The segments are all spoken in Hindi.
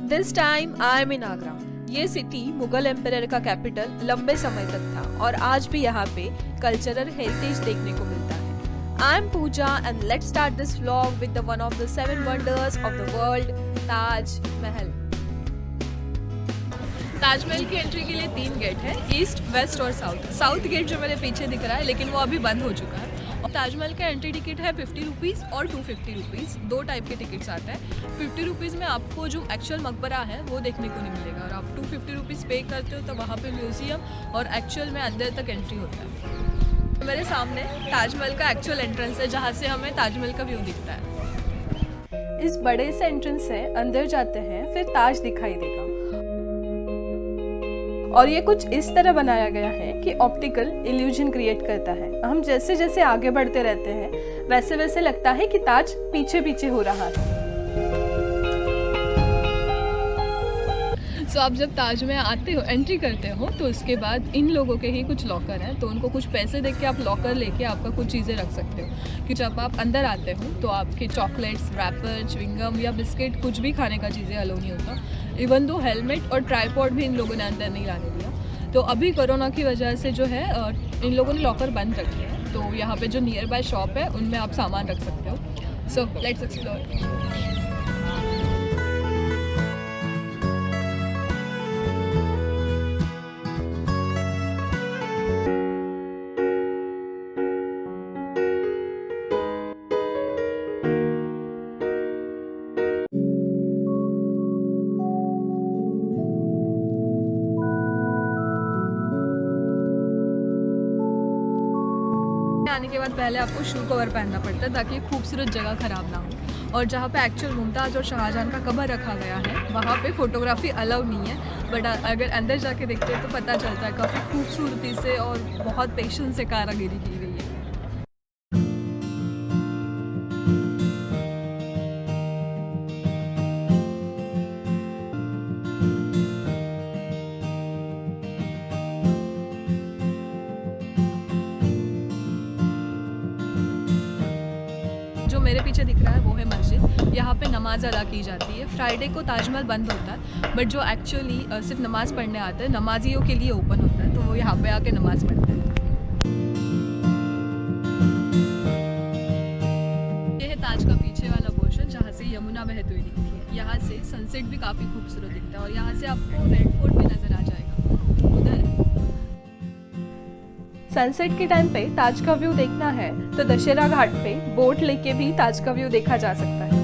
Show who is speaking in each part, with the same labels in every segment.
Speaker 1: दिस टाइम आई एम इन आगरा। ये सिटी मुगल एम्पायर का कैपिटल लंबे समय तक था और आज भी यहाँ पे कल्चरल हेरिटेज देखने को मिलता है। I am Pooja and let's start this vlog with the one of the 7 wonders of the world, Taj Mahal. Taj Mahal की एंट्री के लिए 3 गेट है, ईस्ट, वेस्ट और साउथ। साउथ गेट जो मेरे पीछे दिख रहा है लेकिन वो अभी बंद हो चुका है। और ताजमहल का एंट्री टिकट है 50 रुपीज़ और 250 रुपीज़, 2 टाइप के टिकट्स आते हैं। 50 रुपीज़ में आपको जो एक्चुअल मकबरा है वो देखने को नहीं मिलेगा और आप 250 रुपीज़ पे करते हो तो वहाँ पे म्यूजियम और एक्चुअल में अंदर तक एंट्री होता है। मेरे सामने ताजमहल का एक्चुअल एंट्रेंस है जहाँ से हमें ताजमहल का व्यू दिखता है। इस बड़े से एंट्रेंस से अंदर जाते हैं फिर ताज दिखाई देगा और ये कुछ इस तरह बनाया गया है कि ऑप्टिकल इल्यूजन क्रिएट करता है। हम जैसे जैसे आगे बढ़ते रहते हैं वैसे वैसे लगता है कि ताज पीछे पीछे हो रहा है। सो आप जब ताज में आते हो, एंट्री करते हो, तो उसके बाद इन लोगों के ही कुछ लॉकर हैं, तो उनको कुछ पैसे दे के आप लॉकर लेके आपका कुछ चीज़ें रख सकते हो। कि जब आप अंदर आते हो तो आपके चॉकलेट्स, रैपर, च्युइंगम या बिस्किट कुछ भी खाने का चीज़ें अलाउ नहीं होता। इवन दो हेलमेट और ट्राइपॉड भी इन लोगों ने अंदर नहीं लाने दिया। तो अभी कोरोना की वजह से जो है इन लोगों ने लॉकर बंद रखे हैं, तो यहाँ पे जो नियर बाय शॉप है उनमें आप सामान रख सकते हो। So let's explore. आने के बाद पहले आपको शू कवर पहनना पड़ता है ताकि खूबसूरत जगह ख़राब ना हो। और जहाँ पे एक्चुअल मुमताज़ और शाहजहां का कबर रखा गया है वहाँ पे फ़ोटोग्राफी अलाउड नहीं है, बट अगर अंदर जाके देखते हैं तो पता चलता है काफ़ी खूबसूरती से और बहुत पेशेंस से कारागिरी की गई है। जो मेरे पीछे दिख रहा है वो है मस्जिद। यहाँ पे नमाज अदा की जाती है। फ्राइडे को ताजमहल बंद होता है, बट जो एक्चुअली सिर्फ नमाज पढ़ने आते हैं नमाजियों के लिए ओपन होता है, तो वो यहाँ पे आके नमाज पढ़ते हैं। ये है ताज का पीछे वाला पोर्शन जहाँ से यमुना बहती हुई दिखती है। यहाँ से सनसेट भी काफ़ी खूबसूरत दिखता है और यहाँ से आपको रेड फोर्ट भी नज़र आ जाएगा उधर। सनसेट के टाइम पे ताज का व्यू देखना है तो दशहरा घाट पे बोट लेके भी ताज का व्यू देखा जा सकता है।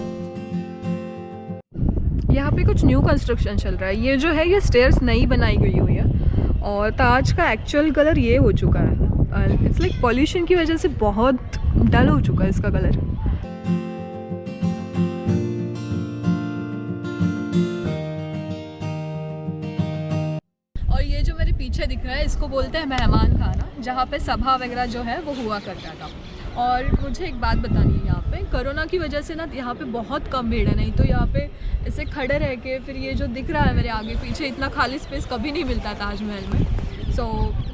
Speaker 1: यहाँ पे कुछ न्यू कंस्ट्रक्शन चल रहा है। ये जो है ये स्टेयर्स नई बनाई गई हुई है और ताज का एक्चुअल कलर ये हो चुका है। इट्स लाइक पॉल्यूशन की वजह से बहुत डल हो चुका है इसका कलर। ये जो मेरे पीछे दिख रहा है इसको बोलते हैं मेहमान खाना, जहाँ पे सभा वगैरह जो है वो हुआ करता था। और मुझे एक बात बतानी है, यहाँ पे कोरोना की वजह से ना यहाँ पे बहुत कम भीड़ है, नहीं तो यहाँ पे ऐसे खड़े रह के फिर ये जो दिख रहा है मेरे आगे पीछे इतना खाली स्पेस कभी नहीं मिलता ताजमहल में। So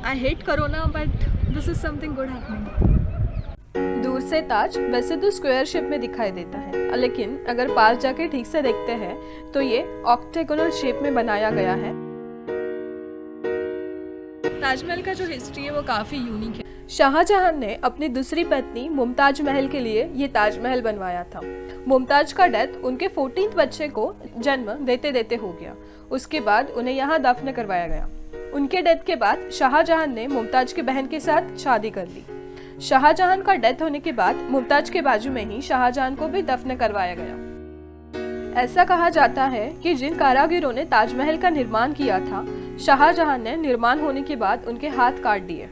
Speaker 1: I hate corona but this is something good happening. दूर से ताज वैसे तो स्क्वायर शेप में दिखाई देता है, लेकिन अगर पास जाके ठीक से देखते हैं तो ये ऑक्टेगोनल शेप में बनाया गया है। ताजमहल का जो हिस्ट्री है वो काफ़ी यूनिक है। शाहजहां ने अपनी दूसरी पत्नी मुमताज महल के लिए ये ताजमहल बनवाया था। मुमताज का डेथ उनके 14th बच्चे को जन्म देते देते हो गया। उसके बाद उन्हें यहाँ दफन करवाया गया। उनके डेथ के बाद शाहजहां ने मुमताज की बहन के साथ शादी कर ली। शाहजहां का डेथ होने के बाद मुमताज के बाजू में ही शाहजहां को भी दफन करवाया गया। ऐसा कहा जाता है कि जिन कारागिरों ने ताजमहल का निर्माण किया था शाहजहां ने निर्माण होने के बाद उनके हाथ काट दिए।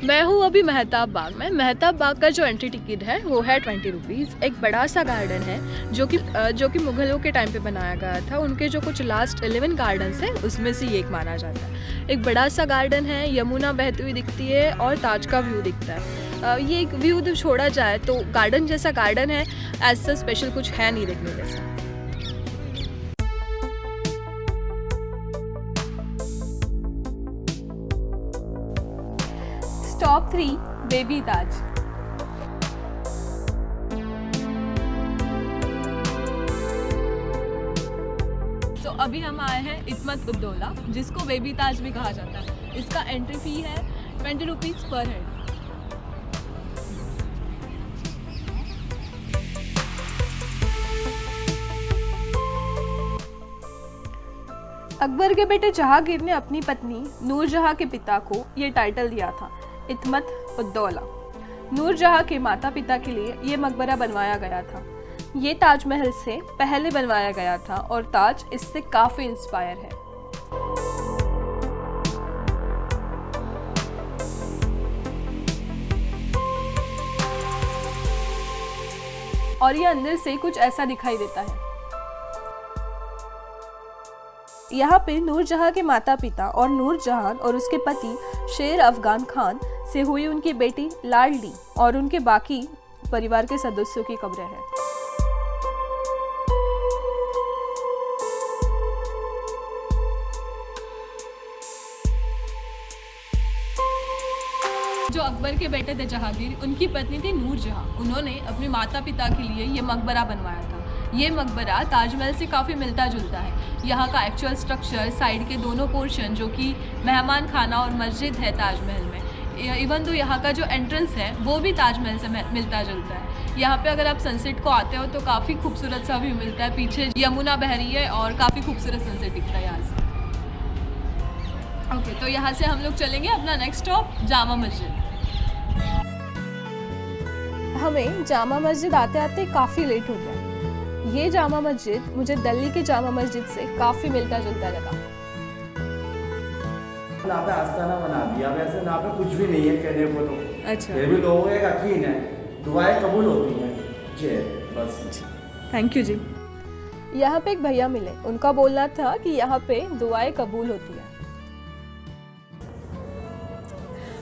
Speaker 1: मैं हूँ अभी मेहताब बाग में। मेहताब बाग का जो एंट्री टिकट है वो है 20 रुपीज़। एक बड़ा सा गार्डन है जो कि मुगलों के टाइम पे बनाया गया था। उनके जो कुछ लास्ट 11 गार्डन्स हैं उसमें से ये एक माना जाता है। एक बड़ा सा गार्डन है, यमुना बहती हुई दिखती है और ताज का व्यू दिखता है। ये एक व्यू तो छोड़ा जाए तो गार्डन जैसा गार्डन है, ऐसा स्पेशल कुछ है नहीं देखने जैसा। टॉप 3 बेबी ताज। तो अभी हम आए हैं इस्मत उद्दौला, जिसको बेबी ताज भी कहा जाता है। इसका एंट्री फी है 20 रुपीज़ पर हेड। अकबर के बेटे जहांगीर ने अपनी पत्नी नूरजहां के पिता को ये टाइटल दिया था, इस्मत उद्दौला। नूरजहां के माता पिता के लिए ये मकबरा बनवाया गया था। ये ताजमहल से पहले बनवाया गया था और ताज इससे काफ़ी इंस्पायर है। और ये अंदर से कुछ ऐसा दिखाई देता है। यहाँ पे नूरजहां के माता पिता और नूरजहां और उसके पति शेर अफगान खान से हुई उनकी बेटी लाडली और उनके बाकी परिवार के सदस्यों की कब्रें हैं। जो अकबर के बेटे थे जहांगीर, उनकी पत्नी थी नूरजहां। उन्होंने अपने माता पिता के लिए ये मकबरा बनवाया था। ये मकबरा ताजमहल से काफ़ी मिलता जुलता है। यहाँ का एक्चुअल स्ट्रक्चर, साइड के दोनों पोर्शन जो कि मेहमान खाना और मस्जिद है ताजमहल में, इवन तो यहाँ का जो एंट्रेंस है वो भी ताजमहल से मिलता जुलता है। यहाँ पे अगर आप सनसेट को आते हो तो काफ़ी खूबसूरत सा व्यू मिलता है। पीछे यमुना बह रही है और काफ़ी खूबसूरत सनसेट दिखता है यहाँ से। ओके, तो यहाँ से हम लोग चलेंगे अपना नेक्स्ट स्टॉप जामा मस्जिद। हमें जामा मस्जिद आते आते काफ़ी लेट हो गया। ये जामा मस्जिद मुझे दिल्ली के जामा मस्जिद से काफ़ी मिलता जुलता लगा।
Speaker 2: यहाँ पे आस्थाना बना दिया, वैसे यहाँ पे कुछ भी नहीं है कहने को तो।
Speaker 1: अच्छा,
Speaker 2: फिर भी लोगों का यकीन है, दुआएं कबूल होती हैं जी। बस,
Speaker 1: थैंक यू जी। यहाँ पे एक भैया मिले, उनका बोलना था कि यहाँ पे दुआएं कबूल होती है।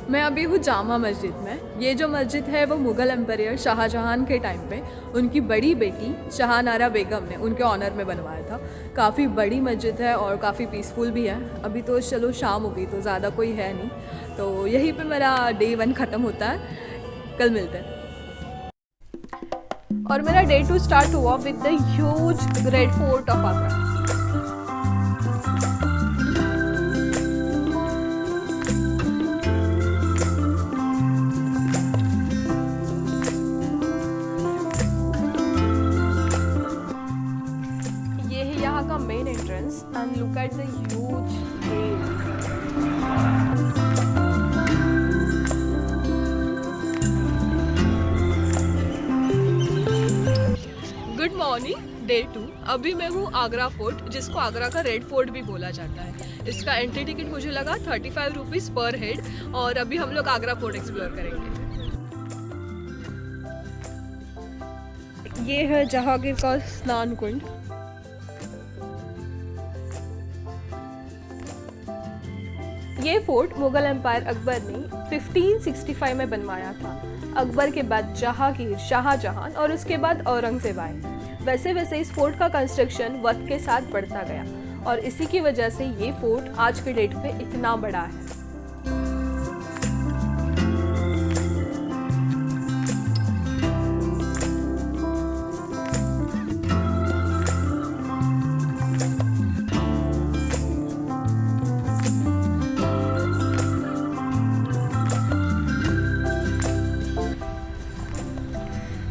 Speaker 1: मैं अभी हूँ जामा मस्जिद में। ये जो मस्जिद है वो मुग़ल एम्पायर शाहजहां के टाइम पे उनकी बड़ी बेटी जहानारा बेगम ने उनके ऑनर में बनवाया था। काफ़ी बड़ी मस्जिद है और काफ़ी पीसफुल भी है। अभी तो चलो शाम हो गई तो ज़्यादा कोई है नहीं, तो यहीं पे मेरा डे 1 ख़त्म होता है। कल मिलते हैं। और मेरा डे 2 स्टार्ट हुआ with the huge red fort of Agra. Main entrance and look at the huge gate. Good morning, day 2। अभी मैं हूँ आगरा फोर्ट, जिसको आगरा का रेड फोर्ट भी बोला जाता है। इसका एंट्री टिकट मुझे लगा 35 रुपीज़ पर हेड। और अभी हम लोग आगरा फोर्ट एक्सप्लोर करेंगे। ये है जहांगीर का स्नान कुंड। ये फोर्ट मुगल एम्पायर अकबर ने 1565 में बनवाया था। अकबर के बाद जहांगीर, शाहजहां और उसके बाद औरंगजेब आए। वैसे वैसे इस फोर्ट का कंस्ट्रक्शन वक्त के साथ बढ़ता गया और इसी की वजह से ये फोर्ट आज के डेट पे इतना बड़ा है।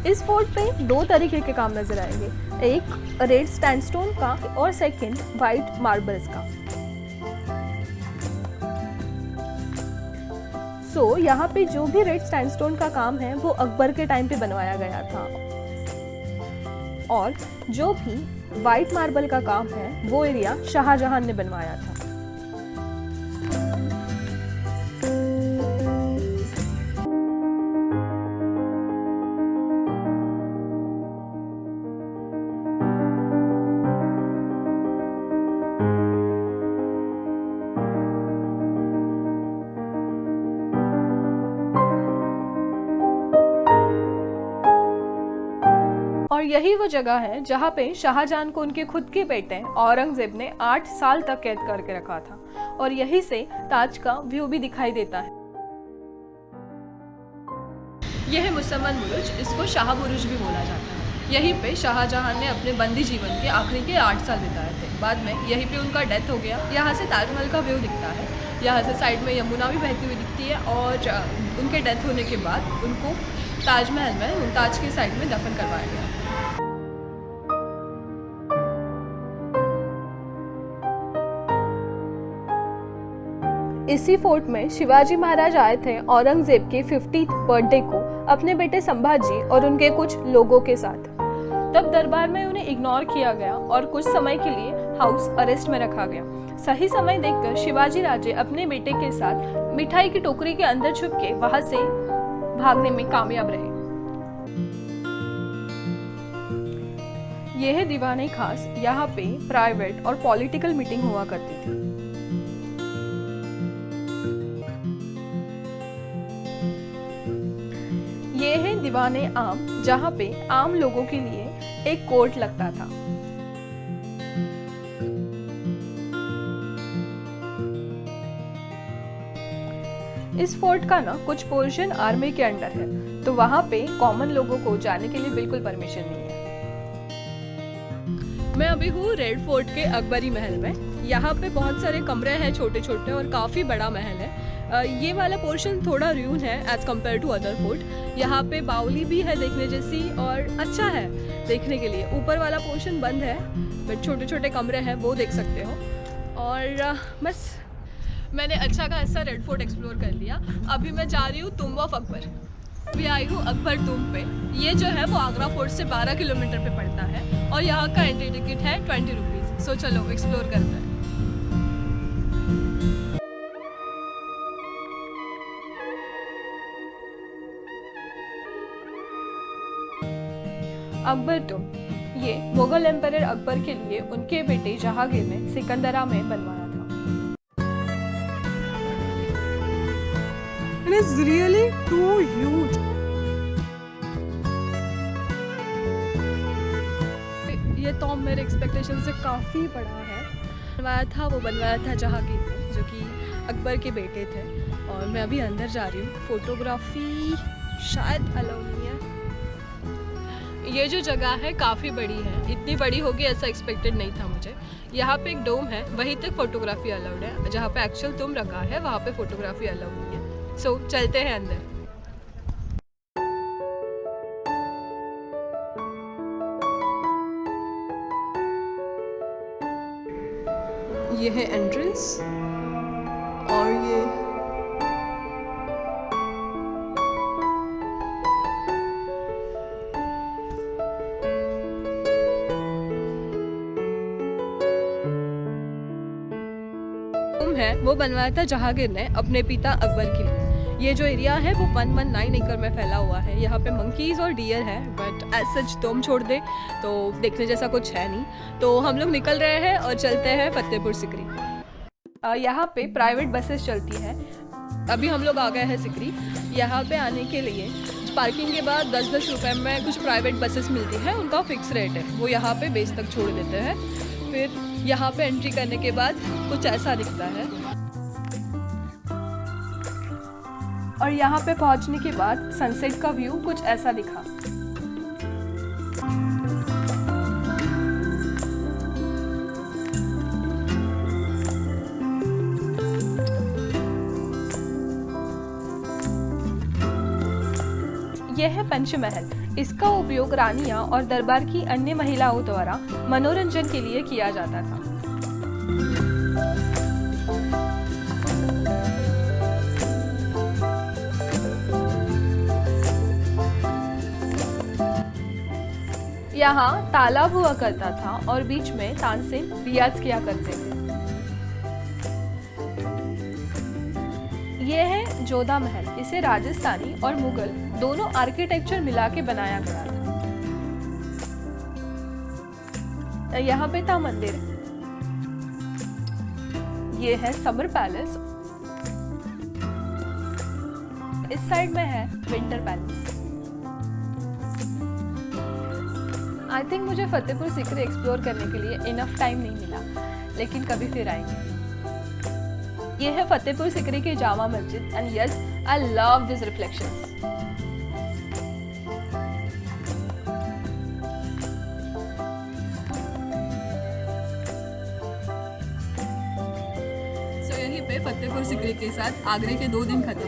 Speaker 1: इस फोर्ट पे 2 तरीके के काम नजर आएंगे, एक रेड सैंडस्टोन का और सेकंड वाइट मार्बल्स का। यहाँ पे जो भी रेड सैंडस्टोन का काम है वो अकबर के टाइम पे बनवाया गया था और जो भी वाइट मार्बल का काम है वो एरिया शाहजहां ने बनवाया था। और यही वो जगह है जहाँ पे शाहजहां को उनके खुद के बेटे औरंगजेब ने 8 साल तक कैद करके रखा था और यहीं से ताज का व्यू भी दिखाई देता है। यह है मुसम्मन बुरुज, इसको शाह बुरुज भी बोला जाता है। यहीं पे शाहजहां ने अपने बंदी जीवन के आखिरी के 8 साल बिताए थे। बाद में यहीं पे उनका डेथ हो गया। यहाँ से ताजमहल का व्यू दिखता है। यहाँ से साइड में यमुना भी बहती हुई दिखती है और उनके डेथ होने के बाद उनको ताजमहल में मुमताज़ की साइड में दफन करवाया गया। इसी फोर्ट में शिवाजी महाराज आए थे औरंगजेब के 50th बर्थडे को अपने बेटे संभाजी और उनके कुछ लोगों के साथ। तब दरबार में उन्हें इग्नोर किया गया और कुछ समय के लिए हाउस अरेस्ट में रखा गया। सही समय देखकर शिवाजी राजे अपने बेटे के साथ मिठाई की टोकरी के अंदर छुप के वहां से भागने में कामयाब रहे। यह है दीवाने खास। यहाँ पे प्राइवेट और पॉलिटिकल मीटिंग हुआ करती थी। ये है दीवाने आम, जहाँ पे आम लोगों के लिए एक कोर्ट लगता था। इस फोर्ट का ना कुछ पोर्शन आर्मी के अंडर है, तो वहाँ पे कॉमन लोगों को जाने के लिए बिल्कुल परमिशन नहीं है। मैं अभी हूँ रेड फोर्ट के अकबरी महल में। यहाँ पे बहुत सारे कमरे हैं छोटे छोटे और काफ़ी बड़ा महल है। ये वाला पोर्शन थोड़ा र्यून है as compared to other fort. यहाँ पे बावली भी है देखने जैसी और अच्छा है देखने के लिए। ऊपर वाला पोर्शन बंद है बट छोटे छोटे कमरे हैं, वो देख सकते हो। और बस मैंने अच्छा खासा रेड फोर्ट एक्सप्लोर कर लिया। अभी मैं जा रही हूँ टुम्ब ऑफ अकबर। अभी आई हूँ अकबर टुम्ब पे। ये जो है वो आगरा फोर्ट से 12 किलोमीटर पे पड़ता है और यहाँ का एंट्री टिकट है 20 रुपीज़। सो चलो एक्सप्लोर करते हैं। अकबर टुम्ब ये मुगल एम्परर अकबर के लिए उनके बेटे जहांगीर ने सिकंदरा में बनवाया था। It is really too huge. ये तो मेरे एक्सपेक्टेशन से काफ़ी बड़ा है। वो बनवाया था जहांगीर ने, जो कि अकबर के बेटे थे। और मैं अभी अंदर जा रही हूँ। फोटोग्राफी शायद अलाउ नहीं है। ये जो जगह है काफ़ी बड़ी है, इतनी बड़ी होगी ऐसा एक्सपेक्टेड नहीं था मुझे। यहाँ पे एक डोम है, वहीं तक फोटोग्राफी अलाउड है। जहाँ पे एक्चुअल तुम रखा है वहाँ पे फोटोग्राफी अलाउड नहीं है। सो चलते हैं अंदर। ये है एंट्रेंस और ये है वो बनवाया था जहांगीर ने अपने पिता अकबर के लिए। ये जो एरिया है वो 119 एकड़ में फैला हुआ है। यहाँ पे मंकीज और डियर है बट एज सच तुम छोड़ दे तो देखने जैसा कुछ है नहीं। तो हम लोग निकल रहे हैं और चलते हैं फतेहपुर सिकरी। यहाँ पे प्राइवेट बसेस चलती है। अभी हम लोग आ गए हैं सिकरी। यहाँ पे आने के लिए पार्किंग के बाद 10-10 रुपए में कुछ प्राइवेट बसेस मिलती है। उनका फिक्स रेट है, वो यहाँ पे बेस तक छोड़ देते हैं। फिर यहाँ पे एंट्री करने के बाद कुछ ऐसा दिखता है और यहाँ पे पहुँचने के बाद सनसेट का व्यू कुछ ऐसा दिखा। यह है पंचमहल। इसका उपयोग रानियां और दरबार की अन्य महिलाओं द्वारा मनोरंजन के लिए किया जाता था। यहाँ तालाब हुआ करता था और बीच में तानसेन रियाज किया करते थे। यह है जोधा महल। इसे राजस्थानी और मुगल दोनों आर्किटेक्चर मिला के बनाया गया था। यहाँ पे था मंदिर। ये है समर पैलेस। इस साइड में है विंटर पैलेस। आई थिंक मुझे फतेहपुर सिकरी एक्सप्लोर करने के लिए इनफ टाइम नहीं मिला, लेकिन कभी फिर आएंगे। ये है फतेहपुर सिकरी की Jama Masjid and yes I love this reflections. पे फतेहपुर सिकरी के साथ आगरे के 2 दिन खत्म